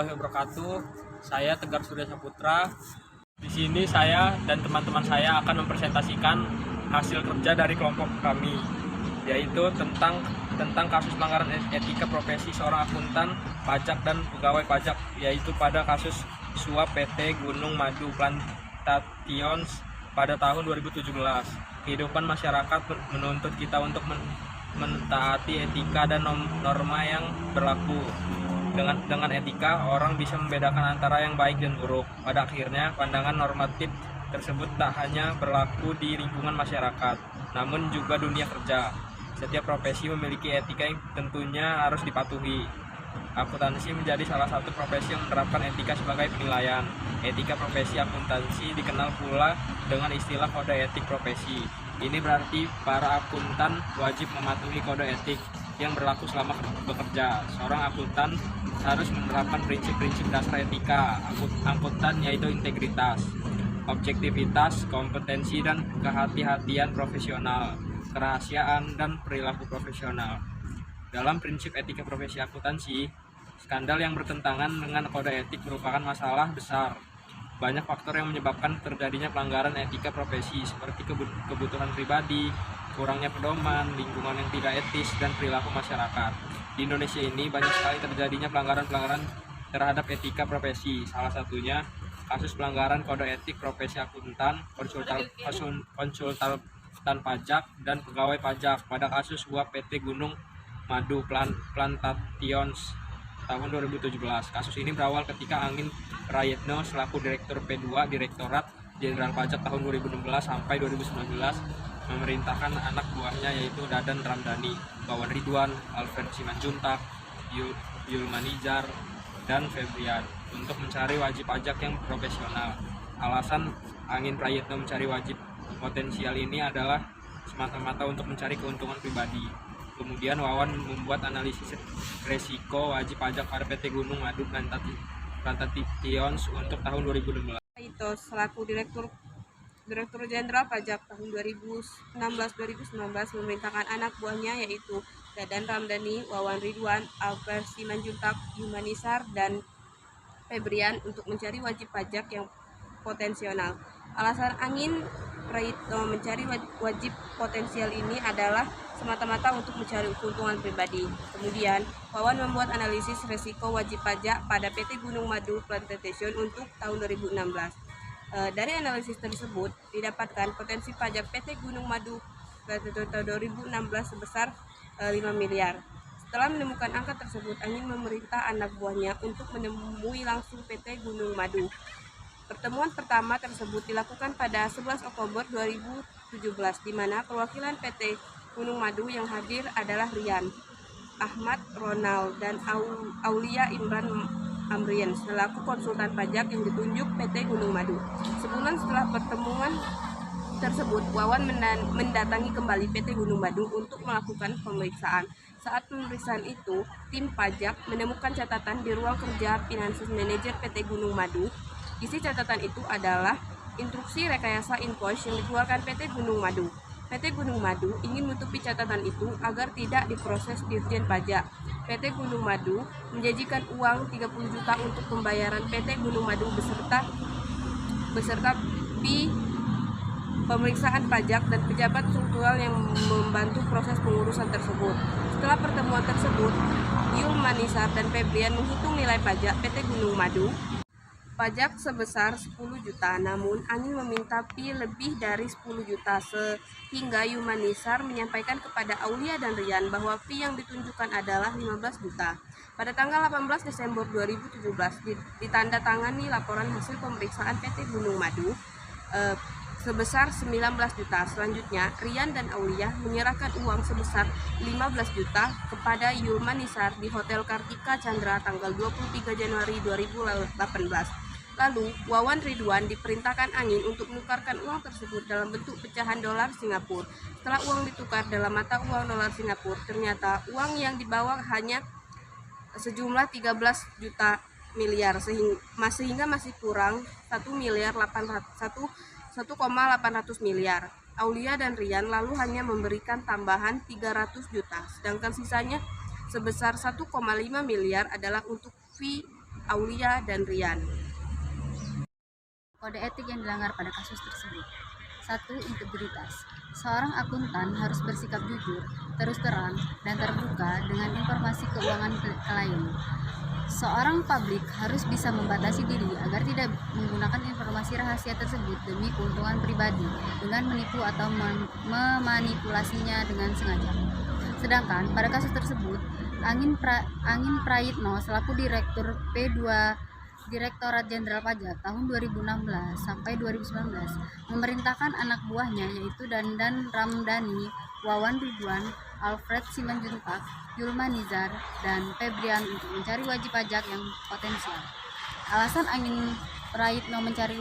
warahmatullahi wabarakatuh. Saya Tegar Surya Saputra. Di sini saya dan teman-teman saya akan mempresentasikan hasil kerja dari kelompok kami, yaitu tentang kasus pelanggaran etika profesi seorang akuntan pajak dan pegawai pajak, yaitu pada kasus suap PT Gunung Madu Plantations pada tahun 2017. Kehidupan masyarakat menuntut kita untuk mentaati etika dan norma yang berlaku. Dengan etika, orang bisa membedakan antara yang baik dan buruk. Pada akhirnya, pandangan normatif tersebut tak hanya berlaku di lingkungan masyarakat, namun juga dunia kerja. Setiap profesi memiliki etika yang tentunya harus dipatuhi. Akuntansi menjadi salah satu profesi yang menerapkan etika sebagai penilaian. Etika profesi akuntansi dikenal pula dengan istilah kode etik profesi. Ini berarti para akuntan wajib mematuhi kode etik yang berlaku selama bekerja. Seorang akuntan harus menerapkan prinsip-prinsip dasar etika akuntan, yaitu integritas, objektivitas, kompetensi dan kehati-hatian profesional, kerahasiaan dan perilaku profesional. Dalam prinsip etika profesi akuntansi, skandal yang bertentangan dengan kode etik merupakan masalah besar. Banyak faktor yang menyebabkan terjadinya pelanggaran etika profesi, seperti kebutuhan pribadi, kurangnya pedoman, lingkungan yang tidak etis, dan perilaku masyarakat. Di Indonesia ini banyak sekali terjadinya pelanggaran-pelanggaran terhadap etika profesi. Salah satunya kasus pelanggaran kode etik profesi akuntan, konsultan pajak, dan pegawai pajak pada kasus suap PT Gunung Madu Plantations tahun 2017. Kasus ini berawal ketika Angin Prayitno selaku Direktur P2 Direktorat Jenderal Pajak tahun 2016 sampai 2019 memerintahkan anak buahnya, yaitu Dadan Ramdhani, Wawan Ridwan, Alfred Simanjuntak, Yulmanizar, dan Febrian untuk mencari wajib pajak yang profesional. Alasan Angin Prayitno mencari wajib potensial ini adalah semata-mata untuk mencari keuntungan pribadi. Kemudian Wawan membuat analisis resiko wajib pajak pada PT Gunung Madu Plantations untuk tahun 2016. Itu selaku Direktur Jenderal Pajak tahun 2016-2019 memerintahkan anak buahnya, yaitu Dadan Ramdhani, Wawan Ridwan, Alfred Simanjuntak, Yulmanizar, dan Febrian untuk mencari wajib pajak yang potensial. Alasan Angin Prayitno mencari wajib potensial ini adalah semata-mata untuk mencari keuntungan pribadi. Kemudian, Wawan membuat analisis resiko wajib pajak pada PT Gunung Madu Plantations untuk tahun 2016. Dari analisis tersebut, didapatkan potensi pajak PT Gunung Madu Plantations tahun 2016 sebesar 5 miliar. Setelah menemukan angka tersebut, Angin memerintah anak buahnya untuk menemui langsung PT Gunung Madu. Pertemuan pertama tersebut dilakukan pada 11 Oktober 2017, di mana perwakilan PT Gunung Madu yang hadir adalah Rian, Ahmad Ronald, dan Aulia Imran Amrian selaku konsultan pajak yang ditunjuk PT Gunung Madu. Sebulan setelah pertemuan tersebut, Wawan mendatangi kembali PT Gunung Madu untuk melakukan pemeriksaan. Saat pemeriksaan itu, tim pajak menemukan catatan di ruang kerja Finances Manager PT Gunung Madu. Isi catatan itu adalah instruksi rekayasa invoice yang dikeluarkan PT Gunung Madu. PT Gunung Madu ingin menutupi catatan itu agar tidak diproses Dirjen Pajak. PT Gunung Madu menjanjikan uang 30 juta untuk pembayaran PT Gunung Madu beserta fee pemeriksaan pajak dan pejabat struktural yang membantu proses pengurusan tersebut. Setelah pertemuan tersebut, Yulmanizar dan Febrian menghitung nilai pajak PT Gunung Madu pajak sebesar 10 juta, namun Angin meminta fee lebih dari 10 juta sehingga Yulmanizar menyampaikan kepada Aulia dan Rian bahwa fee yang ditunjukkan adalah 15 juta. Pada tanggal 18 Desember 2017 ditandatangani laporan hasil pemeriksaan PT Gunung Madu sebesar 19 juta. Selanjutnya, Rian dan Aulia menyerahkan uang sebesar 15 juta kepada Yulmanizar di Hotel Kartika Chandra tanggal 23 Januari 2018. Lalu, Wawan Ridwan diperintahkan Angin untuk menukarkan uang tersebut dalam bentuk pecahan dolar Singapura. Setelah uang ditukar dalam mata uang dolar Singapura, ternyata uang yang dibawa hanya sejumlah 13 juta miliar sehingga masih kurang 1,800 miliar. Aulia dan Rian lalu hanya memberikan tambahan 300 juta, sedangkan sisanya sebesar 1,5 miliar adalah untuk fee Aulia, dan Rian. Kode etik yang dilanggar pada kasus tersebut. 1. Integritas. Seorang akuntan harus bersikap jujur, terus terang, dan terbuka dengan informasi keuangan klien. Seorang publik harus bisa membatasi diri agar tidak menggunakan informasi rahasia tersebut demi keuntungan pribadi dengan menipu atau memanipulasinya dengan sengaja. Sedangkan pada kasus tersebut, Angin Prayitno selaku Direktur P2 Direktorat Jenderal Pajak tahun 2016 sampai 2019 memerintahkan anak buahnya yaitu Dandan Ramdhani, Wawan Ridwan, Alfred Simanjuntak, Yulma Nizar, dan Febrian untuk mencari wajib pajak yang potensial. Alasan Angin Prayitno mencari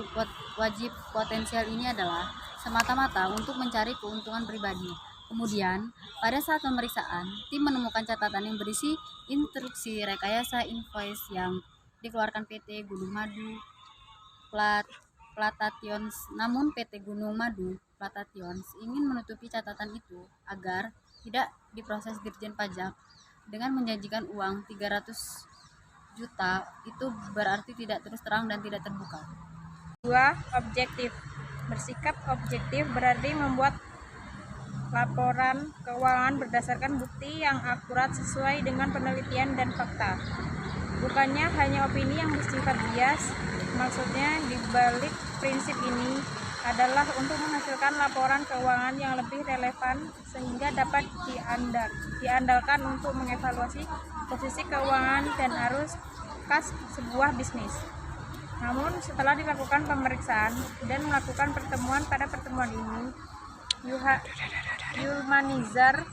wajib potensial ini adalah semata-mata untuk mencari keuntungan pribadi. Kemudian, pada saat pemeriksaan, tim menemukan catatan yang berisi instruksi rekayasa invoice yang dikeluarkan PT Gunung Madu Platations. Namun PT Gunung Madu Platations ingin menutupi catatan itu agar tidak diproses Dirjen Pajak dengan menjanjikan uang 300 juta. Itu berarti tidak terus terang dan tidak terbuka. 2. Objektif. Bersikap objektif berarti membuat laporan keuangan berdasarkan bukti yang akurat sesuai dengan penelitian dan fakta. Bukannya hanya opini yang bersifat bias. Maksudnya di balik prinsip ini adalah untuk menghasilkan laporan keuangan yang lebih relevan sehingga dapat diandalkan untuk mengevaluasi posisi keuangan dan arus kas sebuah bisnis. Namun setelah dilakukan pemeriksaan dan melakukan pertemuan, pada pertemuan ini Yulma Nizar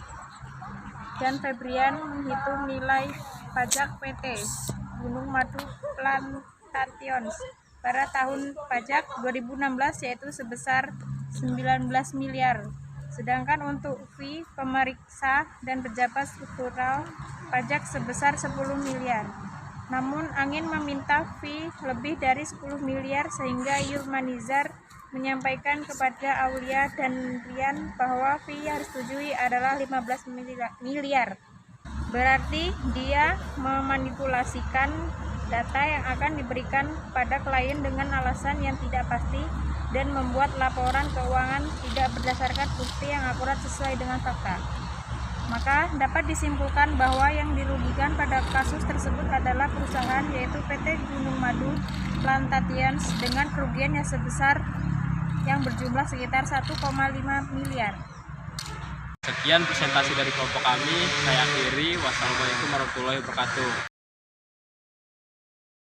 dan Febrian menghitung nilai pajak PT Gunung Madu Platations pada tahun pajak 2016 yaitu sebesar 19 miliar. Sedangkan untuk fee pemeriksa dan pejabat struktural pajak sebesar 10 miliar. Namun Angin meminta fee lebih dari 10 miliar sehingga Yulma Nizar menyampaikan kepada Aulia dan Rian bahwa fee yang disetujui adalah 15 miliar. Berarti dia memanipulasikan data yang akan diberikan pada klien dengan alasan yang tidak pasti dan membuat laporan keuangan tidak berdasarkan bukti yang akurat sesuai dengan fakta. Maka dapat disimpulkan bahwa yang dirugikan pada kasus tersebut adalah perusahaan yaitu PT Gunung Madu Platations dengan kerugian yang berjumlah sekitar 1,5 miliar. Sekian presentasi dari kelompok kami. Saya akhiri. Wassalamualaikum warahmatullahi wabarakatuh.